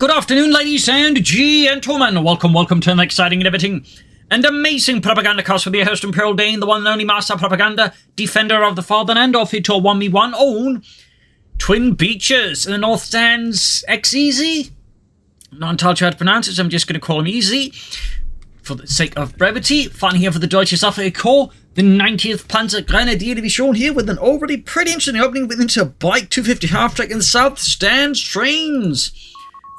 Good afternoon, ladies and gentlemen. Welcome to an exciting and everything and amazing Propagandacast with your host Imperial Dane, the one and only master propaganda, defender of the fatherland, off to a 1v1 own Twin Beaches. In the north stands Xizi. Not entirely sure how to pronounce it, so I'm just going to call him Easy for the sake of brevity. Fighting here for the Deutsche Corps, the 90th Panzer Grenadier Division here with an already pretty interesting opening with into a bike 250 half-track. In the south stands Trainz.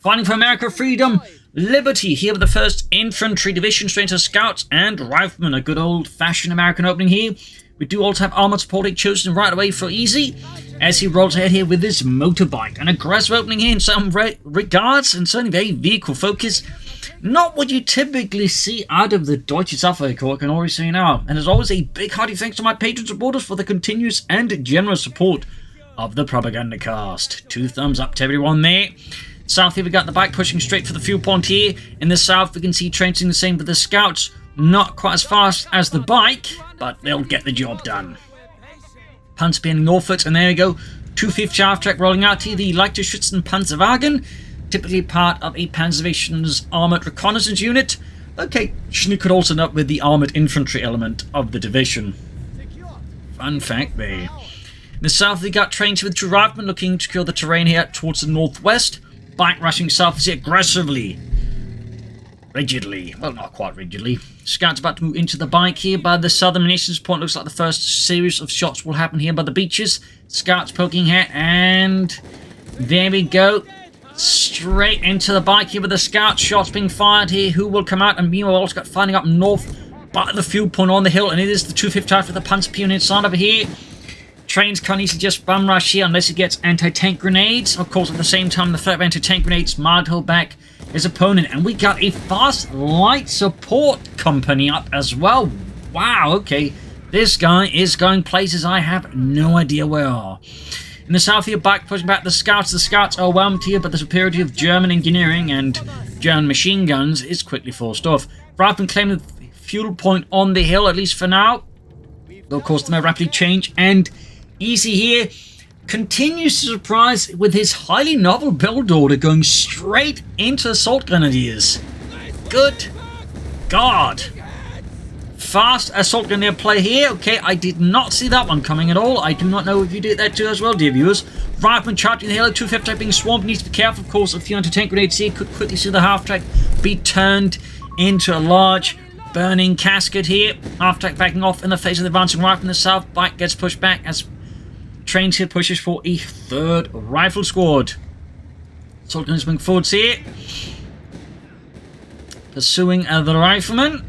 Fighting for America, freedom, liberty. Here with the 1st Infantry Division, straight to Scouts and Riflemen. A good old-fashioned American opening here. We do also have Armoured supporting chosen right away for Easy as he rolls ahead here with his motorbike. An aggressive opening here in some regards and certainly very vehicle-focused. Not what you typically see out of the Deutsche Corps, I can already say now. And as always, a big hearty thanks to my patron supporters for the continuous and generous support of the Propagandacast. 2 thumbs up to everyone there. South here we got the bike pushing straight for the fuel point here. In the south we can see Trainz doing the same with the Scouts. Not quite as fast as the bike, but they'll get the job done. Panzer being Norfolk, and there we go. 250 half-track rolling out here. The Leichter Schützen Panzerwagen, typically part of a Panzer Division's Armoured Reconnaissance Unit. Okay, could also end up with the Armoured Infantry element of the division. Fun fact there. In the south we got Trainz with 2 riflemen looking to secure the terrain here towards the northwest. Bike rushing south aggressively. Rigidly. Well, not quite rigidly. Scouts about to move into the bike here by the southern munitions point. Looks like the first series of shots will happen here by the beaches. Scouts poking here, and there we go. Straight into the bike here with the Scout. Shots being fired here. Who will come out? And meanwhile, also got finding up north by the fuel point on the hill. And it is the 250 with the Panzer Pioneer inside over here. Trainz can't easily just bum rush here unless he gets anti-tank grenades. Of course, at the same time, the threat of anti-tank grenades might hold back his opponent. And we got a fast light support company up as well. Wow, okay. This guy is going places I have no idea where are. In the south here, back pushing back the Scouts. The Scouts are overwhelmed here, but the superiority of German engineering and German machine guns is quickly forced off. Riflemen claiming the fuel point on the hill, at least for now. Though, of course, they may rapidly change, and Easy here continues to surprise with his highly novel build order going straight into Assault Grenadiers. Good God. Fast Assault Grenadier play here. Okay, I did not see that one coming at all. I do not know if you did that too as well, dear viewers. Rifleman charging the hill at 250 being swamped. Needs to be careful, of course. A few anti-tank grenades here could quickly see the half-track be turned into a large burning casket here. Half-track backing off in the face of the advancing rifle in the south. Bike gets pushed back as Trainz here pushes for a 3rd rifle squad. Assault gunners moving forwards here. Pursuing the riflemen.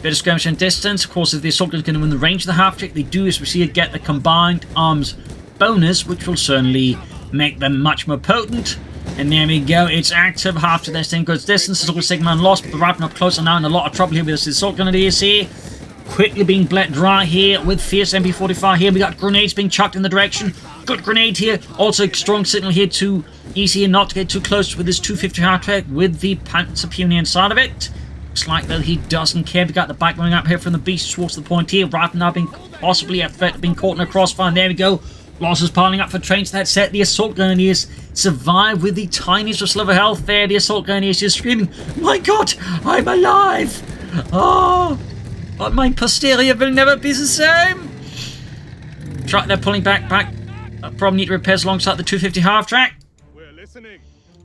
Bit of skirmish and distance. Of course, if the assault gunners are going to win the range of the half-track, they do, as we see, get the combined arms bonus, which will certainly make them much more potent. And there we go. It's active. Half to their same goods distance. It's all segment lost, but the riflemen up close are now in a lot of trouble here with the assault grenadiers here. Quickly being bled dry here with fierce MP45 here. We got grenades being chucked in the direction. Good grenade here. Also strong signal here to Easy not to get too close with his 250 half-track with the Panzer Pioneer inside of it. Looks like though he doesn't care. We got the bike going up here from the beach towards the point here. Right now being possibly a threat, being caught in a crossfire. And there we go. Losses piling up for Trainz. That set. The Assault Grenadiers survive with the tiniest of sliver health there. The Assault Grenadiers just screaming, "My God, I'm alive! Oh, but my posterior will never be the same." Truck they're pulling back. Probably need repairs alongside the 250 half-track.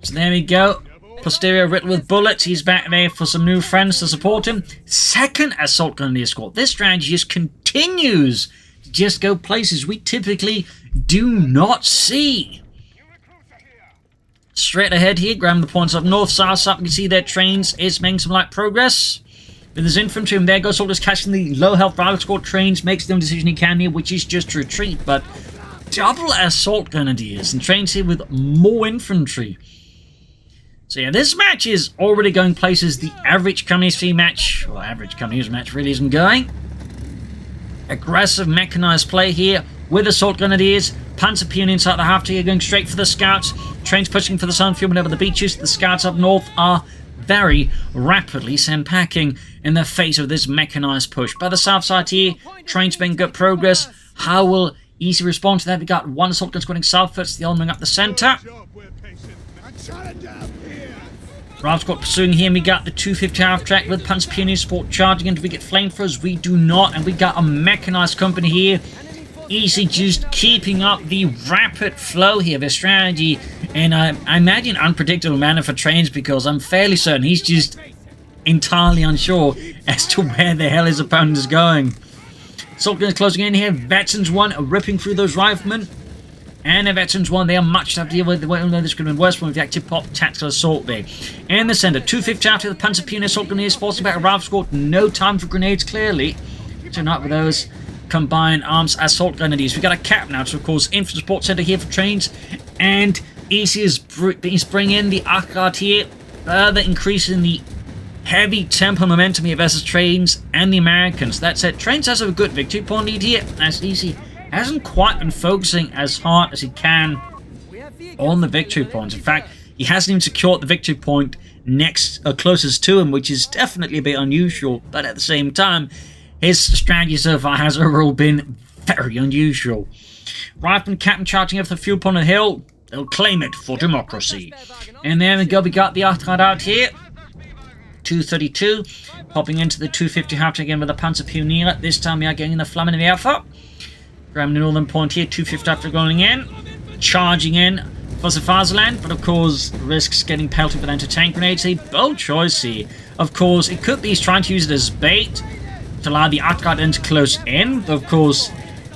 So there we go. Posterior riddled with bullets. He's back there for some new friends to support him. 2nd Assault Grenadier squad. This strategy just continues to just go places we typically do not see. Straight ahead here, grabbing the points up north, south. You can see their Trainz is making some light progress with his infantry, and there goes soldiers catching the low health rifle squad. Trainz makes the only decision he can here, which is just to retreat, but double Assault Grenadiers, and Trainz here with more infantry. So yeah, this match is already going places the average Company C match, or average Company match, really isn't going. Aggressive mechanized play here with Assault Grenadiers. Panzer Pioneer inside the half-track going straight for the Scouts. Trainz pushing for the sun fuel over the beaches. The Scouts up north are very rapidly sandpacking in the face of this mechanized push. By the south side here, Trainz making good progress. How will Easy respond to that? We got one assault gun squading southwards, the other one up the center. Ralph's got pursuing here, and we got the 250 half-track with Panzer Pioneer Sport charging in. Do we get flamethrowers? We do not, and we got a mechanized company here. Xizi just keeping up the rapid flow here of his strategy, and I imagine unpredictable manner for Trainz, because I'm fairly certain he's just entirely unsure as to where the hell his opponent is going. Assault gunners closing in here. Veterans 1 are ripping through those riflemen. And the Veterans 1, they are much to have to deal with. Well, no, this could have been worse with the active pop tactical assault there. In the center, 250 after the Panzer Pioneer Assault Grenadiers forcing back a Ralph squad. No time for grenades, clearly. So not with those combined arms assault grenadiers. We got a cap now, so of course, infantry support center here for Trainz. And Xizi is bringing in the Armoured here, further increasing the heavy tempo momentum here versus Trainz and the Americans. That said, Trainz has a good victory point lead here, as Xizi hasn't quite been focusing as hard as he can on the victory points. In fact, he hasn't even secured the victory point next closest to him, which is definitely a bit unusual, but at the same time, his strategy so far has overall been very unusual. Rifleman Captain charging up the fuel point on the hill. They'll claim it for democracy. And there we go, we got the Armoured out here. 232, popping into the 250 half again with a Panzer Pioneer. This time we are getting the Flammen in the Alpha. Grabbing the northern point here, 250 after going in. Charging in for the Fatherland, but of course risks getting pelted with anti-tank grenades. A bold choice here. Of course, it could be he's trying to use it as bait to allow the Armoured in to close in. But of course,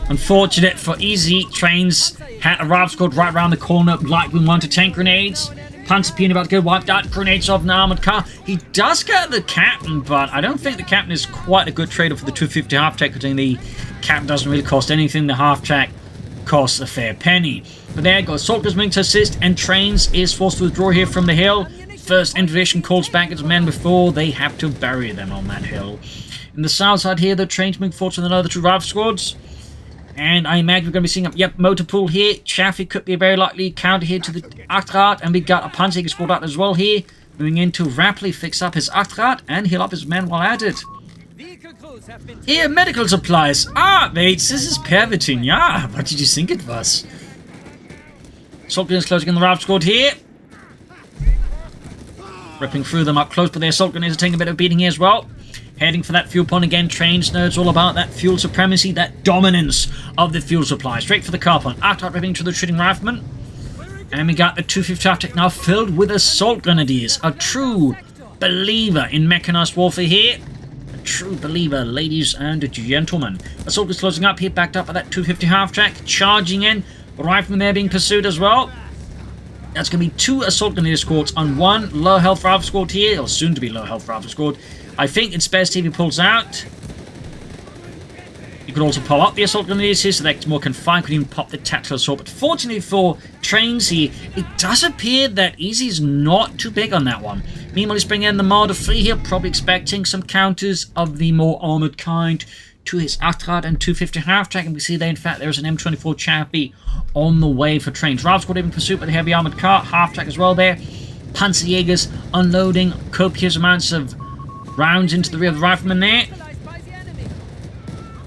unfortunate for Xizi, Trainz had a Ralph squad right around the corner, like we wanted tank grenades. Panzer Pioneer about to get wiped out, grenades off an armored car. He does get the captain, but I don't think the captain is quite a good trader for the 250 half-track, considering the captain doesn't really cost anything. The half-track costs a fair penny. But there goes Assault moving to assist, and Trainz is forced to withdraw here from the hill. First Invasion calls back its men before they have to bury them on that hill. In the south side here, the Trainz moving forward to the other two Ralph squads. And I imagine we're going to be seeing motor pool here. Chaffee could be a very likely counter here to the Armoured, and we got a Panzer squad out as well here. Moving in to rapidly fix up his Armoured and heal up his men while at it. Here, medical supplies. Ah, mates, this is pervitin, yeah. What did you think it was? Assault gunners closing in the Ralph squad here. Ripping through them up close, but the assault gunners are taking a bit of beating here as well. Heading for that fuel point again. Trainz knows all about that fuel supremacy, that dominance of the fuel supply. Straight for the car point. Armoured ripping to the shooting rifleman. And we got the 250 half-track now filled with assault grenadiers. A true believer in mechanized warfare here. A true believer, ladies and gentlemen. Assault is closing up here, backed up by that 250 half-track. Charging in. Rifleman there being pursued as well. That's going to be 2 assault grenadier squads on 1 low health rifle squad here, or soon to be low health rifle squad. I think it's best if he pulls out. You could also pull up the assault grenadiers here so they're more confined, could even pop the tactical assault. But fortunately for Trainz here, it does appear that Xizi's not too big on that one. Meanwhile, he's bringing in the Marder 3 here, probably expecting some counters of the more armored kind to his Armoured and 250 half-track. And we see there, in fact, there's an M24 Chaffee on the way for Trainz. Ralph squad in pursuit with a heavy armored car, half-track as well there. Panzerjägers unloading copious amounts of rounds into the rear of the rifleman there.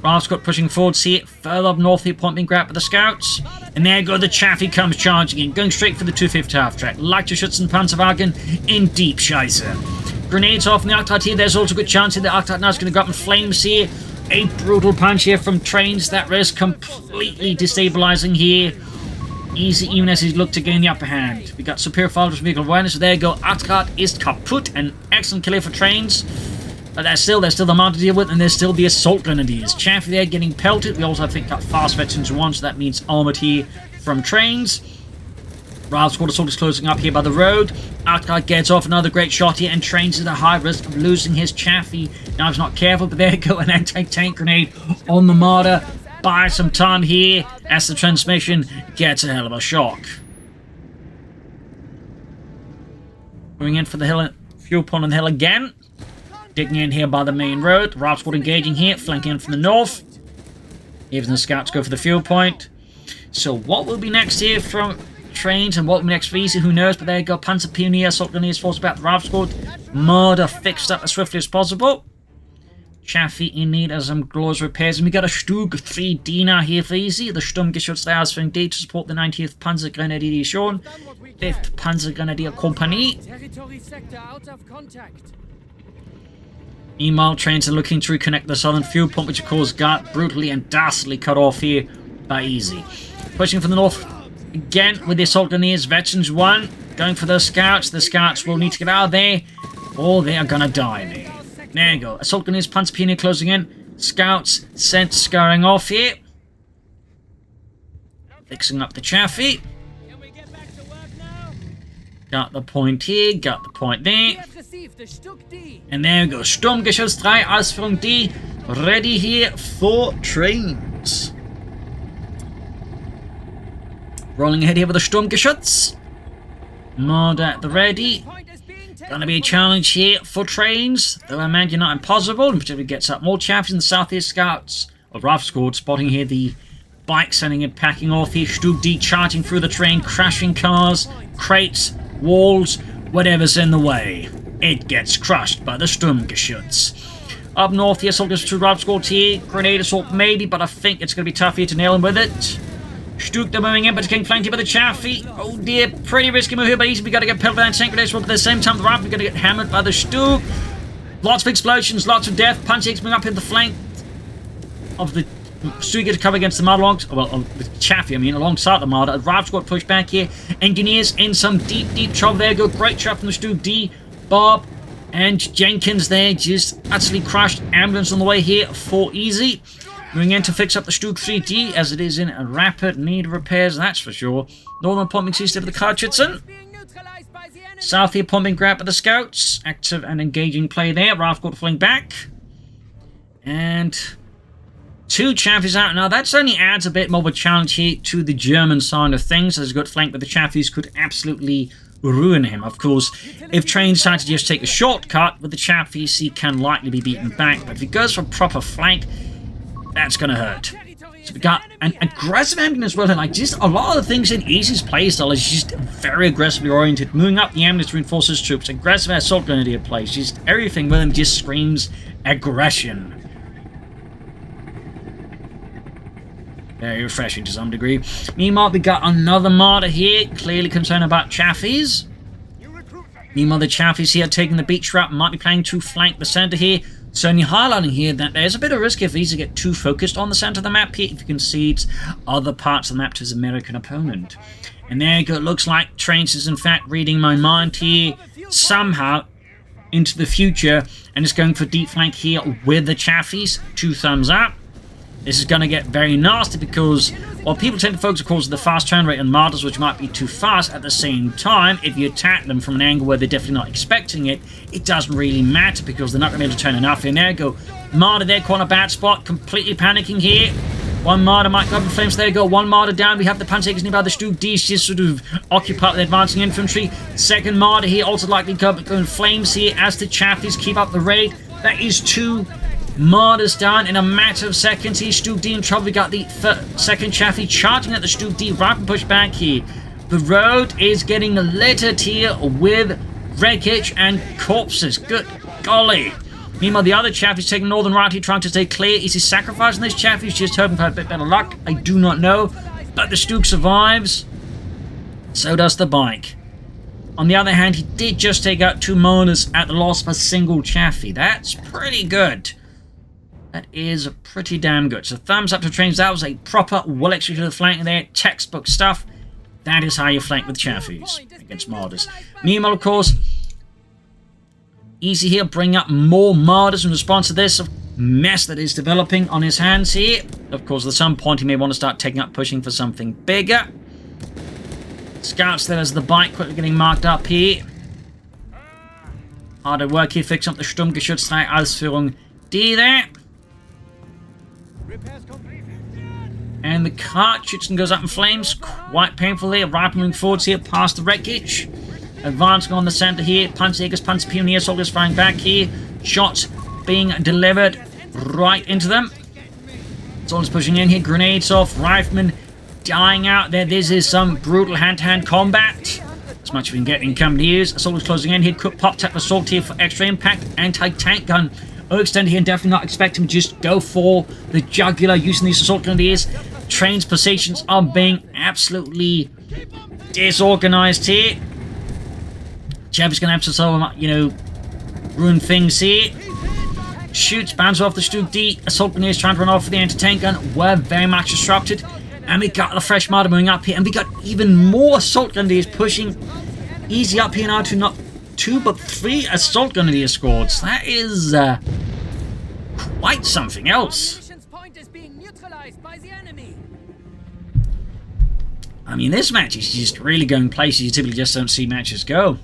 Ralph squad pushing forward, see it further up north here, point being grabbed by the scouts. And there go the Chaffee comes charging in, going straight for the 250 half-track. Leichtgeschützen Panzerwagen in deep Xizi. Grenades off in the Armoured here, there's also a good chance here the Armoured now is going to go up in flames here. A brutal punch here from Trainz, that risk completely destabilizing here. Xizi, even as he's looked to gain the upper hand. We got superior fighter's vehicle awareness, so there you go. Armoured is kaput, an excellent kill for Trainz. But there's still the Marder to deal with, and there's still the assault grenadiers. Chaffee there getting pelted. We also, I think, got fast veterans 1, so that means armored here from Trainz. Ralph squad assault is closing up here by the road. Armoured gets off another great shot here, and Trainz is at a high risk of losing his Chaffee. Now he's not careful, but there you go, an anti-tank grenade on the Marder. Buy some time here as the transmission gets a hell of a shock. Moving in for the hill, fuel point on the hill again. Digging in here by the main road. Ralph squad engaging here, flanking in from the north. Even the scouts go for the fuel point. So what will be next here from Trainz, and what will be next for Xizi, who knows? But there you go, Panzer Pioneer, assault grenadiers forced about the Ralph squad. Marder fixed up as swiftly as possible. Chaffee in need of some glorious repairs. And we got a Stug 3D now here for Xizi. The Sturmgeschützlehrungsführung D to support the 90th Panzergrenadier-Division, 5th Panzergrenadier-Kompanie. Meanwhile, Trainz are looking to reconnect the southern fuel pump, which of course got brutally and dastardly cut off here by Xizi. Pushing from the north again with the assault grenadiers. Veterans 1 going for the scouts. The scouts will need to get out of there or they are gonna die there. There you go. Assault grenadiers, Panzer Pioneer closing in. Scouts sent scurrying off here. Fixing up the Chaffee. Got the point here, got the point there. And there we go. Sturmgeschütz 3, Ausführung D. Ready here for Trainz. Rolling ahead here with the Sturmgeschütz. Mod at the ready. Gonna be a challenge here for Trainz. Though I imagine not impossible. And particularly gets up more Chaffees in the southeast scouts. Or Rough Squad spotting here the bike sending it packing off here. Stug D charging through the terrain, crashing cars, crates, walls, whatever's in the way. It gets crushed by the Sturmgeschütz. Up north, the assault goes to Rough Squad here. Grenade assault maybe, but I think it's going to be tough here to nail him with it. Stug they're moving in, but it's getting flanked here by the Chaffee. Oh dear, pretty risky move here by Xizi. We got to get pelted by tank grenades, but at the same time, the Rifle, we got to get hammered by the Stug. Lots of explosions, lots of death. Punch moving up in the flank of the Stug get to cover against the Marder the Chaffee, alongside the Marder. Rifle Squad push back here. Engineers in some deep trouble there. Go great shot from the Stug D. Bob and Jenkins there, just utterly crushed. Ambulance on the way here for Xizi. Moving in to fix up the Stug 3D as it is in a rapid need of repairs, that's for sure. Northern pumping system for the Karchitzen. South here pumping grab at the scouts. Active and engaging play there. Rifle fling back. And 2 Chaffies out. Now that only adds a bit more of a challenge here to the German side of things, as a good flank with the Chaffies could absolutely ruin him. Of course, if Trainz decides to just take a shortcut with the Chaffies, he can likely be beaten back. But if he goes for a proper flank, that's going to hurt. So we got an aggressive ambulance as well, and like just a lot of the things in Xizi's playstyle is just very aggressively oriented. Moving up the ambulance to reinforce his troops, aggressive assault grenadier plays, just everything with him just screams aggression. Very refreshing to some degree. Meanwhile, we got another Marder here, clearly concerned about Chaffies. Meanwhile, the Chaffies here taking the beach route, might be planning to flank the center here. Certainly highlighting here that there's a bit of risk if Xizi get too focused on the center of the map here, if you concedes other parts of the map to his American opponent. And there you go, it looks like Trainz is in fact reading my mind here, somehow into the future, and is going for deep flank here with the Chaffies. 2 thumbs up. This is going to get very nasty because, while people tend to focus, of course, on the fast turn rate on Martyrs, which might be too fast, at the same time, if you attack them from an angle where they're definitely not expecting it, it doesn't really matter because they're not going to be able to turn enough in. There you go. Martyr there, quite a bad spot, completely panicking here. 1 Martyr might go up in flames. There you go. 1 Martyr down. We have the Panzerjägers nearby. The Stug D just sort of occupy the advancing infantry. 2nd Martyr here, also likely go in flames here as the Chaffies keep up the raid. That is 2 Martyrs down in a matter of seconds here. Stug D in trouble. We got the 2nd Chaffee charging at the Stug D. Rapid push back here. The road is getting littered here with wreckage and corpses. Good golly. Meanwhile, the other Chaffee's taking northern right here, trying to stay clear. Is he sacrificing this Chaffee? He's just hoping for a bit better luck. I do not know. But the Stug survives. So does the bike. On the other hand, he did just take out 2 Martyrs at the loss of a single Chaffee. That's pretty good. That is pretty damn good. So thumbs up to Trainz. That was a proper, well-executed flank there. Textbook stuff. That is how you flank with Chaffies against Martyrs. Meanwhile, of course, Xizi here bring up more Martyrs in response to this mess that is developing on his hands here. Of course, at some point he may want to start taking up, pushing for something bigger. Scouts there as the bike quickly getting marked up here. Harder work here, fixing up the Sturmgeschütz 3 Ausführung D there. And the Karchitzen goes up in flames, quite painfully. Rifle moving forwards here past the wreckage. Advancing on the center here. Panzerjägers, Panzer Pioneer soldiers firing back here. Shots being delivered right into them. Soldiers pushing in here. Grenades off. Riflemen dying out there. This is some brutal hand-to-hand combat. As much as we can get in coming years. Soldiers closing in here. Quick pop tap assault here for extra impact. Anti-tank gun overextended here and definitely not expect him to just go for the jugular using these assault grenadiers. Trainz positions are being absolutely disorganized here. Xizi's going to have to sort of, you know, ruin things here. Shoots, bounces off the Stu D. Assault grenadiers trying to run off with the anti-tank gun. Were very much disrupted. And we got the fresh martyr moving up here. And we got even more assault grenadiers pushing easy up here now to not 2 but 3 assault grenadier squads. That is quite something else. I mean, this match is just really going places you typically just don't see matches go.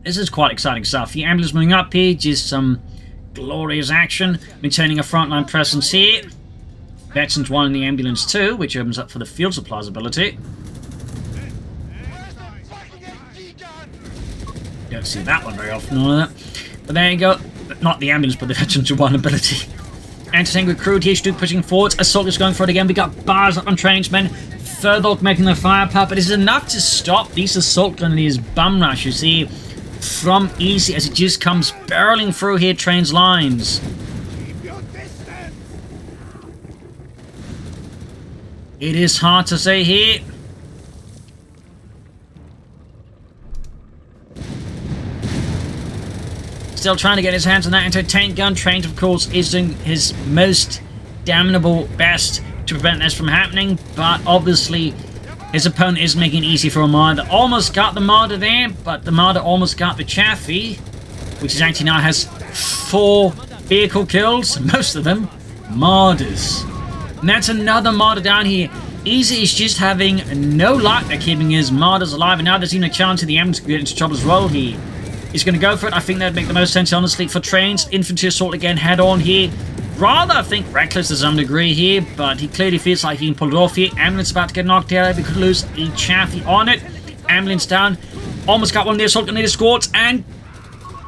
This is quite exciting stuff. The ambulance moving up here, just some glorious action. Maintaining a frontline presence here. Veterans 1 in the ambulance 2, which opens up for the field supplies ability. Don't see that one very often, all of that. But there you go. Not the ambulance, but the Veterans 1 ability. Anti-tank recruit here, Stu pushing forwards. Assault is going for it again. We got bars up on Trainz men. Further making the firepower, but it's enough to stop these assault grenadiers bum rush, you see, from easy as it just comes barreling through here Trainz lines. It is hard to say here. Still trying to get his hands on that anti-tank gun. Trainz, of course, is doing his most damnable best to prevent this from happening, but obviously his opponent is making it easy for a Marder. Almost got the Marder there, but the Marder almost got the Chaffee, which is actually now has 4 vehicle kills, most of them Marders. And that's another Marder down here. Easy is just having no luck at keeping his Marders alive, and now there's even a chance of the ambulance to get into trouble as well here. He's going to go for it. I think that would make the most sense, honestly, for Trainz. Infantry assault again, head on here. Rather, I think, reckless to some degree here, but he clearly feels like he can pull it off here. Ambulance about to get knocked out. We could lose a Chaffee on it. Ambulance down. Almost got one of the assault grenadier squads, and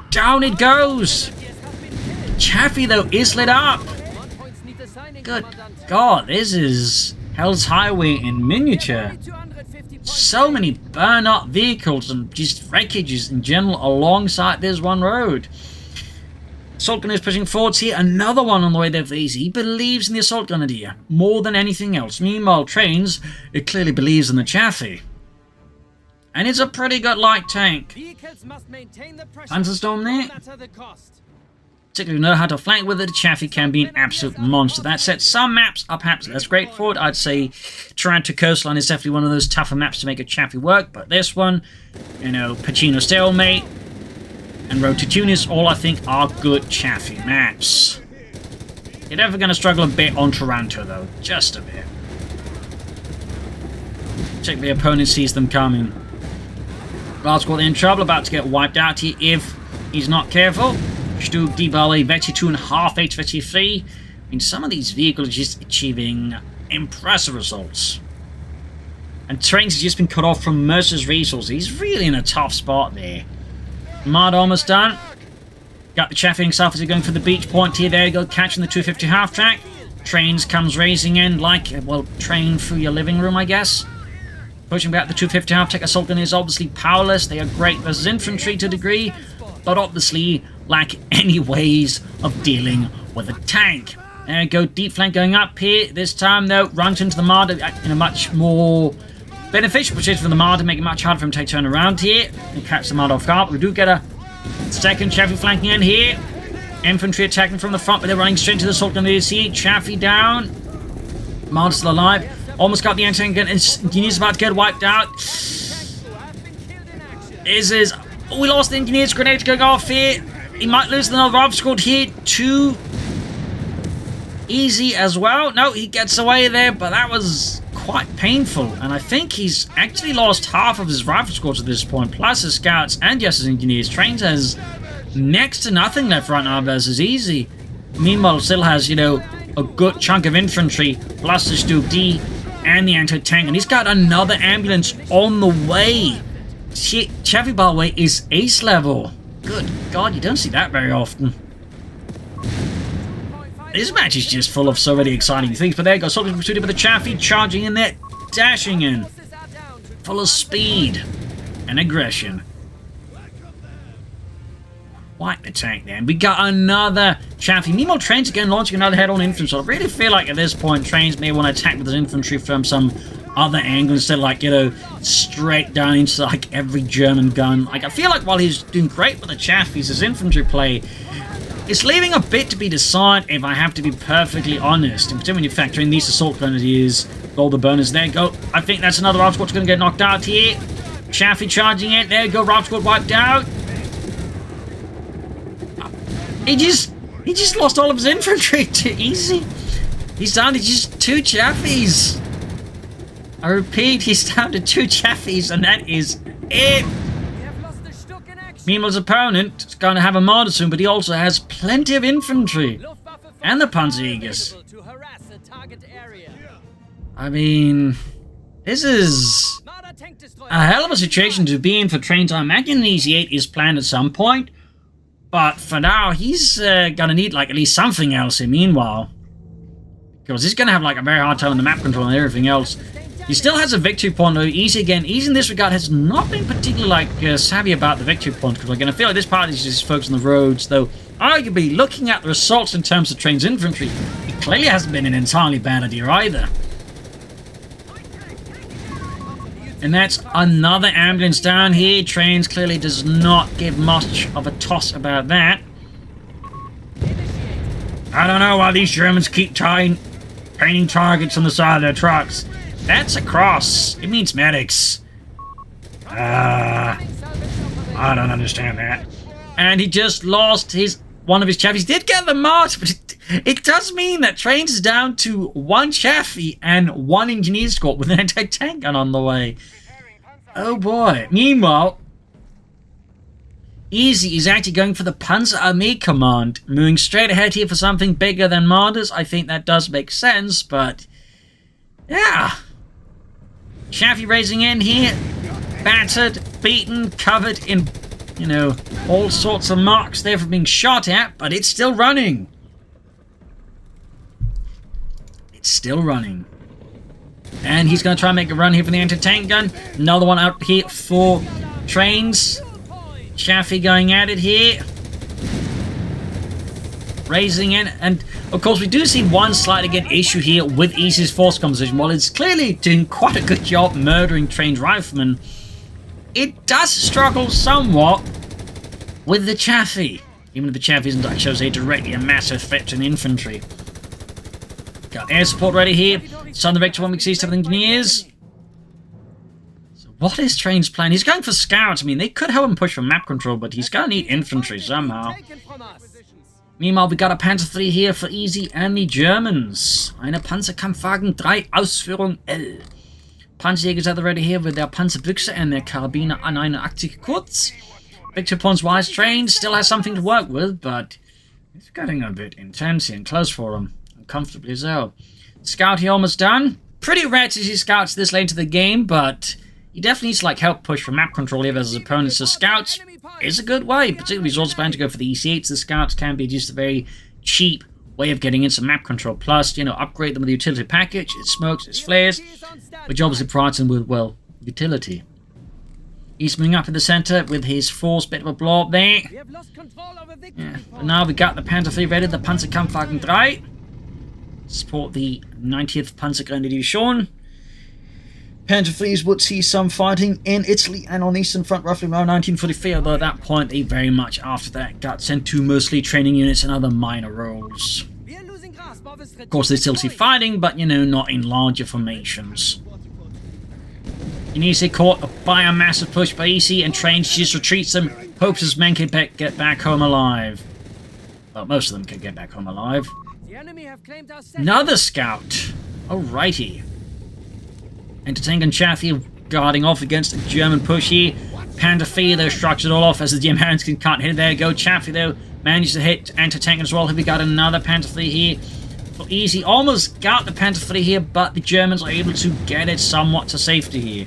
down it goes. Chaffee, though, is lit up. Good God, this is Hell's Highway in miniature. So many burn-up vehicles and just wreckages in general alongside this one road. Assault Grenadier is pushing forwards here. Another one on the way there for Easy. He believes in the Assault Grenadier more than anything else. Meanwhile, Trainz, it clearly believes in the Chaffee. And it's a pretty good light tank. Panzerstorm there. Particularly know how to flank with it, the Chaffee can be an absolute monster. That said, some maps are perhaps less straightforward. I'd say Taranto Coastline is definitely one of those tougher maps to make a Chaffee work, but this one, you know, Pacino Stalemate and Road to Tunis, all I think are good Chaffee maps. You're definitely going to struggle a bit on Taranto, though. Just a bit. Check the opponent sees them coming. Last squad in trouble, about to get wiped out here if he's not careful. Stu Dibale, Vecchi 2.5, Vecchi 3. I mean, some of these vehicles are just achieving impressive results. And Trainz has just been cut off from Mercer's resources. He's really in a tough spot there. Mard almost done. Got the Chaffee himself as he's going for the beach point here. There you go, catching the 250 half track. Trainz comes racing in like, well, train through your living room, I guess. Pushing back the 250 half track. Assault gun is obviously powerless. They are great versus infantry to a degree, but obviously lack any ways of dealing with a tank. There we go, deep flank going up here. This time, though, runs into the Marder in a much more beneficial position for the Marder, making it much harder for him to take turn around here and catch the Marder off guard. We do get a second Chaffee flanking in here. Infantry attacking from the front, but they're running straight to the assault gun. See Chaffee down. Marder still alive. Almost got the anti-tank gun, and Engineer's about to get wiped out. Oh, we lost the Engineer's grenade going off here. He might lose another rifle squad here. 2 Easy as well. No, he gets away there, but that was quite painful. And I think he's actually lost half of his rifle squads at this point, plus his scouts and yes, his engineers. Trainz has next to nothing left right now versus Easy. Meanwhile, still has, you know, a good chunk of infantry, plus the Stu D and the anti-tank. And he's got another ambulance on the way. Chaffee Balway is ace level. Good God, you don't see that very often. This match is just full of so many exciting things. But there you go, Soldiers pursued with the Chaffee, charging in there, dashing in. Full of speed and aggression. Quite the tank then. We got another Chaffee. Meanwhile, Trainz again launching another head-on infantry. So I really feel like at this point, Trainz may want to attack with his infantry from some other angle instead of, like, you know, straight down into, like, every German gun. Like, I feel like while he's doing great with the Chafees, his infantry play is leaving a bit to be desired, if I have to be perfectly honest. And particularly when you factor in these assault grenadiers, all the bonus. There you go. I think that's another Rob Squad's going to get knocked out here. Chaffee charging it. There you go. Rob Squad wiped out. He just lost all of his infantry to Xizi. He's down to just 2 Chafees. I repeat, he's down to 2 Chafees, and that is it. Meanwhile, his opponent is going to have a martyr soon, but he also has plenty of infantry. And the Panzerjägers. I mean, this is a hell of a situation to be in for Trainz. I imagine an Easy-8 is planned at some point. But for now, he's gonna need, like, at least something else here meanwhile. Because he's gonna have, like, a very hard time on the map control and everything else. He still has a victory point, though. Xizi, again, Xizi in this regard has not been particularly, like, savvy about the victory point. Because, again, I feel like this part is just focused on the roads, though, arguably, looking at the results in terms of Trainz infantry, it clearly hasn't been an entirely bad idea either. And that's another ambulance down here. Trainz clearly does not give much of a toss about that. I don't know why these Germans keep painting targets on the side of their trucks. That's a cross. It means medics. I don't understand that. And he just lost one of his Chafees. He did get the march, but it does mean that Trainz is down to 1 Chaffee and 1 engineer squad with an anti-tank gun on the way. Oh boy. Meanwhile, Xizi is actually going for the Panzer Armee command, moving straight ahead here for something bigger than Martyrs. I think that does make sense, but yeah. Chaffee raising in here, battered, beaten, covered in, you know, all sorts of marks there for being shot at, but it's still running. It's still running. And he's going to try and make a run here for the anti-tank gun. Another one out here for Trainz. Chaffee going at it here. Raising in. And, of course, we do see one slight, again, issue here with Xizi's force composition. While it's clearly doing quite a good job murdering trained riflemen, it does struggle somewhat with the Chaffee. Even if the Chaffee isn't, like, shows directly a massive threat to an infantry. Got air support ready here. Son the Victor 1 week C7 engineers. So what is Train's plan? He's going for scouts. I mean, they could help him push for map control, but he's going to need infantry somehow. Meanwhile, we got a Panzer 3 here for Xizi and the Germans. Eine Panzerkampfwagen 3 Ausführung L. Panzerjägers are ready here with their Panzerbüchse and their Karabiner an 81 Kurz. Victor points wise. Trainz still has something to work with, but it's getting a bit intense here and close for him. Comfortably so. Scout here almost done. Pretty rare to see scouts this late into the game, but he definitely needs to, like, help push for map control here versus his opponents. So scouts is a good way, particularly if he's also planning to go for the EC8s. The scouts can be just a very cheap way of getting into map control. Plus, you know, upgrade them with the utility package. It smokes, it flares, which obviously provides them with, well, utility. He's moving up in the center with his force, bit of a blow up there. Yeah. But now we got the Panzer 3 ready, the Panzerkampfwagen 3. Support the 90th Panzergrenadier. Panzer 3s would see some fighting in Italy and on the Eastern Front roughly around 1943, although at that point they very much after that got sent to mostly training units and other minor roles. Of course they still see fighting, but you know, not in larger formations. Xizi caught by a massive push by Xizi, and Trainz just retreats them, hopes his men can get back home alive. Well, most of them can get back home alive. Another scout. Alrighty. Anti-tank and Chaffee guarding off against a German push here. Panda 3 though shrugs it all off as the Americans can't hit it. There you go. Chaffee though managed to hit anti-tank as well. Have we got another Panther 3 here for Xizi? Almost got the Panther 3 here, but the Germans are able to get it somewhat to safety here.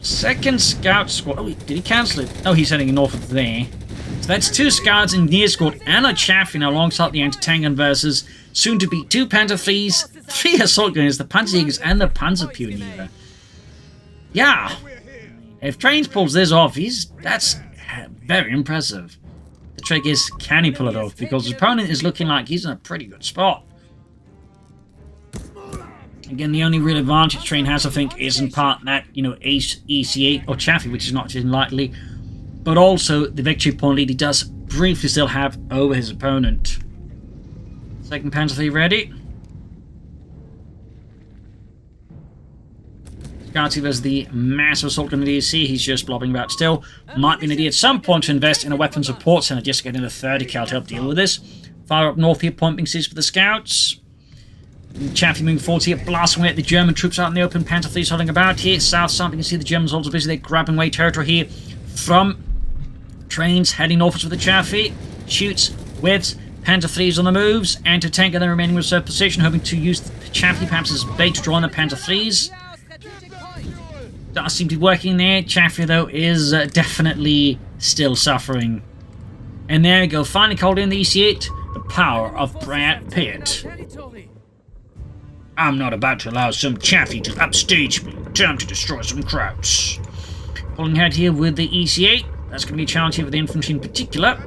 Second scout squad. Oh, did he cancel it? Oh, he's heading north of there. So that's 2 scouts in near squad and a Chaffee now alongside the anti-tank gun versus soon to be 2 Panther 3s, 3 assault gunners, the Panzerjägers and the Panzer Pionier. Yeah. If Trainz pulls this off, that's very impressive. The trick is, can he pull it off? Because his opponent is looking like he's in a pretty good spot. Again, the only real advantage Trainz has, I think, is in part that, Ace, EC8, or Chaffee, which is not taken lightly, but also the victory point lead he does briefly still have over his opponent. Second Panzer III ready. Xizi versus the massive assault gun DAC. He's just blobbing about still. Might be an idea at some point to invest in a weapon support center just to get in a 30 cal to help deal with this. Fire up north here, point being seized for the scouts. Chaffee moving forward here, blasting away at the German troops out in the open. Panther III's holding about here. South side, you can see the Germans also busy. They're grabbing away territory here from Trainz, heading northwards with the Chaffee. Shoots, whiffs. Panther III's on the moves. Anti-tank in the remaining reserve position, hoping to use the Chaffee perhaps as bait to draw on the Panther III's. Does seem to be working there. Chaffee, though, is definitely still suffering. And there we go. Finally called in the EC8. The power of Brad Pitt. I'm not about to allow some Chaffee to upstage me. Time to destroy some Krauts. Pulling ahead here with the EC8. That's going to be a challenge here for the infantry in particular.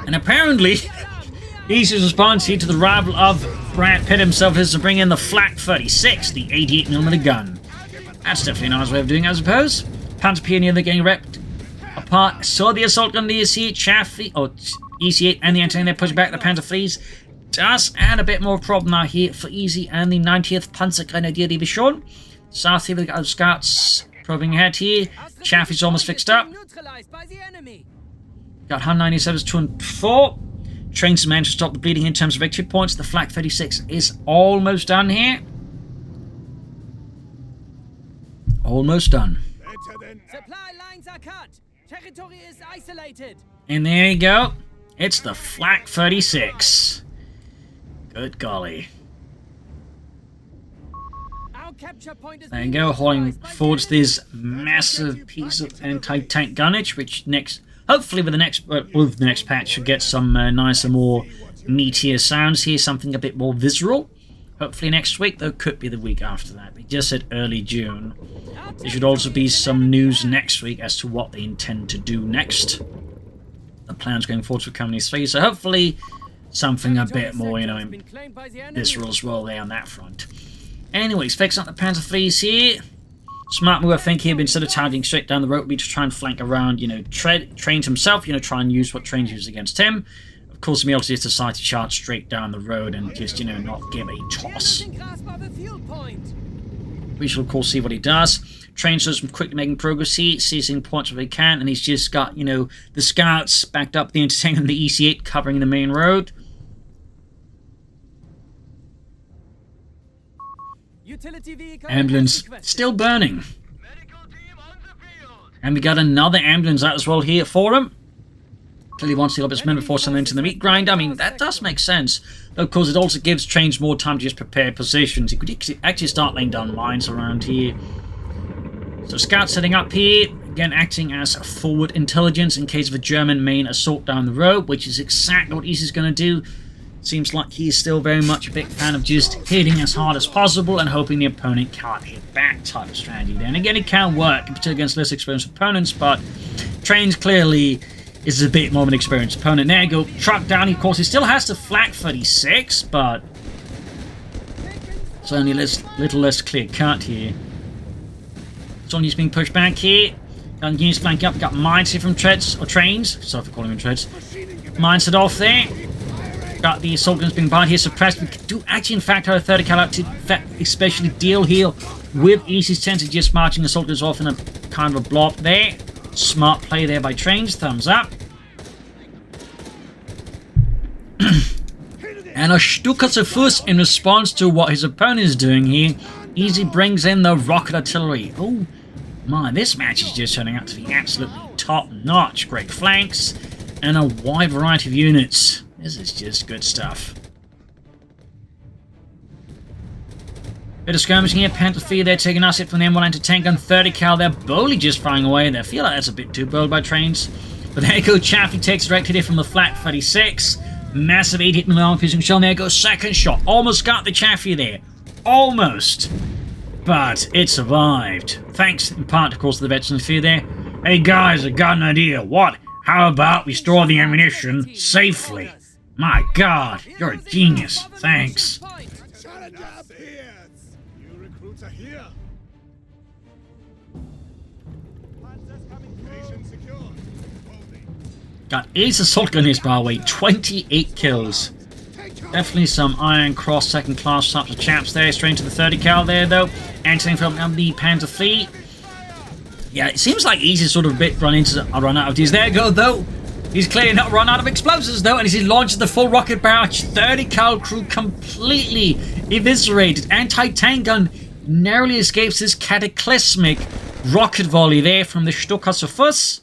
And apparently, Xizi's response here to the arrival of Brad Pitt himself is to bring in the Flak 36, the 88mm gun. That's definitely a nice way of doing it, I suppose. Panzer Pioneer, they're getting wrecked apart. So the assault gun, the EC8, Chaffee, or EC8, and the anti-tank, they're pushing back the Panther III's. Does add a bit more problem now here for Xizi and the 90th Panzer Grenadier Division. South here, we've got scouts probing ahead here. Chaffee's almost fixed up. Got 197s, 204. Trainz managed to stop the bleeding in terms of victory points. The Flak 36 is almost done here. Almost done. Supply lines are cut. Territory is isolated. And there you go. It's the Flak 36. Good golly. There you go, hauling forwards this massive piece of anti-tank gunnage, which hopefully with the next patch should get some nicer, more meatier sounds here, something a bit more visceral. Hopefully next week, though, could be the week after that. We just said early June. There should also be some news next week as to what they intend to do next. The plans going forward for Company 3, so hopefully something a bit more, visceral as well there on that front. Anyways, fixing up the Panther III's here. Smart move, I think, here, instead of targeting straight down the road, would be to try and flank around, Trainz himself, try and use what Trainz uses against him. Of course, he also just decide to charge straight down the road and just, not give a toss. We shall, of course, see what he does. Trainz does quickly making progress here, seizing points where he can, and he's just got, the scouts backed up the anti-tank and the EC8 covering the main road. Ambulance still burning. And we got another ambulance out as well here for him. Clearly wants to help his men before sending into the meat grind. I mean, that does make sense. Though, of course, it also gives Trainz more time to just prepare positions. He could actually start laying down mines around here. So scouts setting up here. Again, acting as forward intelligence in case of a German main assault down the road, which is exactly what Xizi's going to do. Seems like he's still very much a big fan of just hitting as hard as possible and hoping the opponent can't hit back type of strategy there. And again, it can work, in particular against less experienced opponents, but Trainz clearly is a bit more of an experienced opponent. There you go, truck down. Of course, he still has the Flak 36, but it's only a little less clear cut here. Sonya's being pushed back here. Got units flanking up. Got mines here from Trainz. Sorry for calling him Treads. Mines set off there. Got the assault guns being barred here, suppressed. We do actually, in fact, have a 30 cal out to especially deal here with Xizi's tendency just marching assault guns off in a kind of a blob there. Smart play there by Trainz. Thumbs up. And a Stuka zu Fuß in response to what his opponent is doing here. Xizi brings in the rocket artillery. Oh my, this match is just turning out to be absolutely top-notch. Great flanks and a wide variety of units. This is just good stuff. Bit of skirmishing here. Panther III, they're taking us hit from the M1 anti-tank gun. 30 cal, they're boldly just firing away. They feel like that's a bit too bold by Trainz. But there you go, Chaffee takes direct hit from the Flak 36. Massive 88mm piercing shell. There goes second shot. Almost got the Chaffee there. Almost. But it survived. Thanks in part, of course, to the veterans fear there. Hey guys, I got an idea. What? How about we store the ammunition safely? My god, you're a genius. Thanks. Challenge appears! New recruits are here! Nation secured. Holding. Got 8 assault gunners by the way, 28 kills. Definitely some Iron Cross second class types of chaps there. Straight to the 30 cal there though. Entering from the Panzer III. Yeah, it seems like he's sort of a bit run out of these. There you go though. He's clearly not run out of explosives though, and as he launches the full rocket barrage, 30 cal crew completely eviscerated. Anti-tank gun narrowly escapes this cataclysmic rocket volley there from the Stuttgarter Fuss.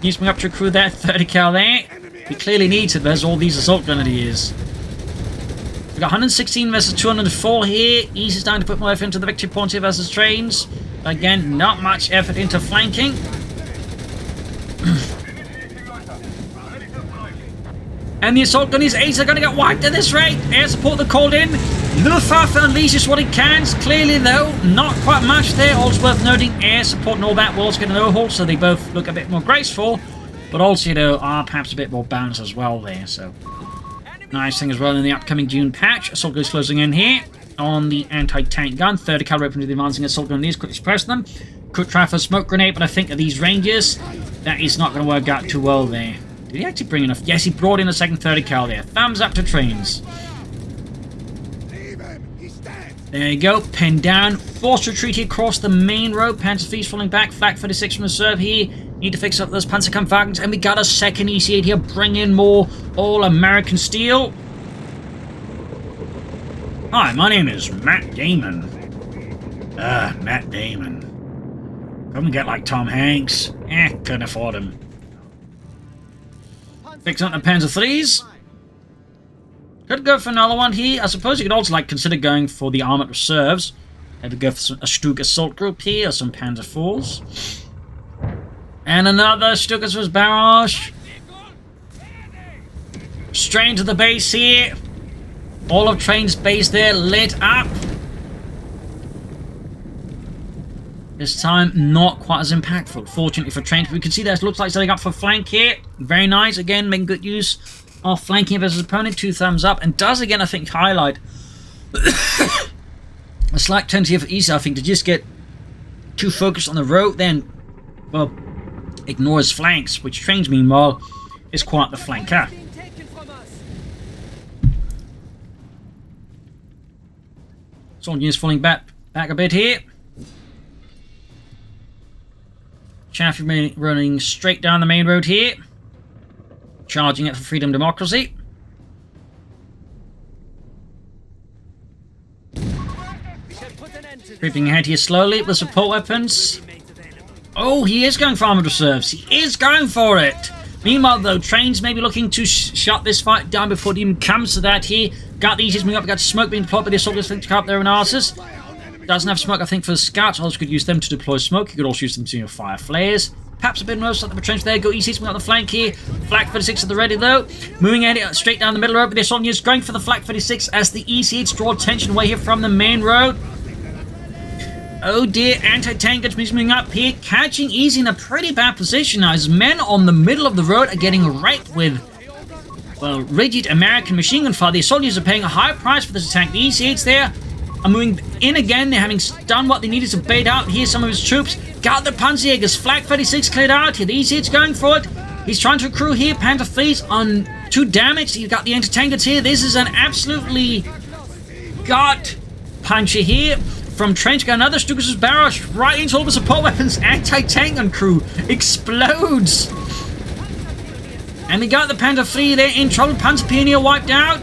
He's bring up to crew there, 30 cal there. He clearly needs it, there's all these assault grenadiers. We got 116 versus 204 here. Easy's down to put more effort into the victory point here versus Trainz. Again, not much effort into flanking. And the assault gun is 8 are going to get wiped at this rate. Air support they're called in. Luftwaffe unleashes what it can. Clearly, though, not quite much there. Also worth noting, air support and all that will also get an overhaul, so they both look a bit more graceful. But also, you know, are perhaps a bit more balanced as well there. So, nice thing as well in the upcoming June patch. Assault gun is closing in here on the anti-tank gun. 30 caliber open to the advancing assault gun. These quickly suppress them. Could try for a smoke grenade, but I think at these ranges, that is not going to work out too well there. Did he actually bring enough? Yes, he brought in a second 30 cal there. Thumbs up to Trainz. There you go. Pinned down. Forced retreat across the main road. Panzer III's falling back. Flak 36 from reserve here. Need to fix up those Panzerkampfwagens. And we got a second EC8 here. Bring in more all-American steel. Hi, my name is Matt Damon. Matt Damon. Come and get like Tom Hanks. Couldn't afford him. Fix up the Panzer III's. Could go for another one here. I suppose you could also like consider going for the Armoured Reserves. Maybe go for a Stug Assault Group here, or some Panzer IVs. And another Stukas barrage. Straight into the base here. All of Train's base there lit up. This time, not quite as impactful. Fortunately for Trainz, we can see that it looks like setting up for flank here. Very nice. Again, making good use of flanking versus opponent. 2 thumbs up. And does, again, I think, highlight a slight tendency of Xizi, I think, to just get too focused on the road, then, well, ignore his flanks, which Trainz, meanwhile, is quite the flanker. Soldiers falling back a bit here. Chaffee running straight down the main road here. Charging it for freedom democracy. Creeping ahead here slowly with support weapons. Oh, he is going for armoured reserves. He is going for it. Meanwhile, though, Trainz may be looking to shut this fight down before it even comes to that here. Got these moving up, got smoke being deployed by the assault to come up their analysis. Doesn't have smoke, I think, for the scouts. Also could use them to deploy smoke. You could also use them to fire flares. Perhaps a bit more like the Trainz there. Go easy, moving up the flank here. Flak 36 at the ready, though. Moving ahead straight down the middle road. But the assault units going for the Flak 36 as the EC8s draw attention away here from the main road. Oh dear, anti-tank guns moving up here. Catching Easy in a pretty bad position now. His men on the middle of the road are getting raked with, well, rigid American machine gun fire. The assault units are paying a high price for this attack. The EC8s there are moving in again. They're having done what they needed to bait out here some of his troops. Got the Panzerjägers. Flak 36 cleared out here. The EC8's going for it. He's trying to accrue here. Panzer III's on 2 damage. You've got the anti-tank guns here. This is an absolutely gut puncher here from Trainz. Got another Stukas barrage right into all the support weapons. Anti-tank gun crew explodes. And we got the Panzer III there in trouble. Panzer Pioneer wiped out.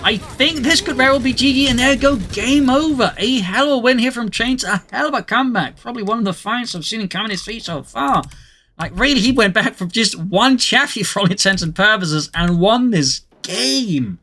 I think this could very well be GG, and there you go, game over. A hell of a win here from Trainz, a hell of a comeback. Probably one of the finest I've seen him come in his feet so far. Like, really, he went back from just one chaffee for all intents and purposes and won this game.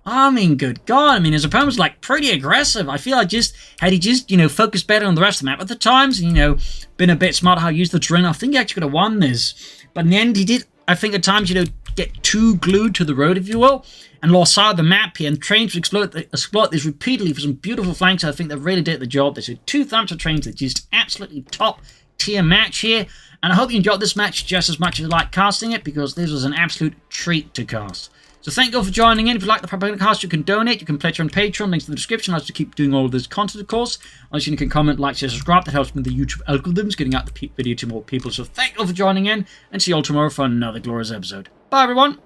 I mean, good God. I mean, his opponent was, like, pretty aggressive. I feel like had he just, you know, focused better on the rest of the map at the times, and, you know, been a bit smarter how to use the terrain, I think he actually could have won this. But in the end, he did, I think, at times, you know, get too glued to the road, if you will, and lost sight of the map here. And Trainz to exploit this repeatedly for some beautiful flanks. I think they really did the job. There's 2 thumbs to Trainz. It's just absolutely top tier match here. And I hope you enjoyed this match just as much as I like casting it, because this was an absolute treat to cast. So thank you all for joining in. If you like the Propagandacast, you can donate. You can pledge on Patreon. Links in the description. I like to keep doing all of this content, of course. Also, you can comment, like, share, subscribe. That helps with the YouTube algorithms, getting out the video to more people. So thank you all for joining in, and see you all tomorrow for another glorious episode. Bye, everyone.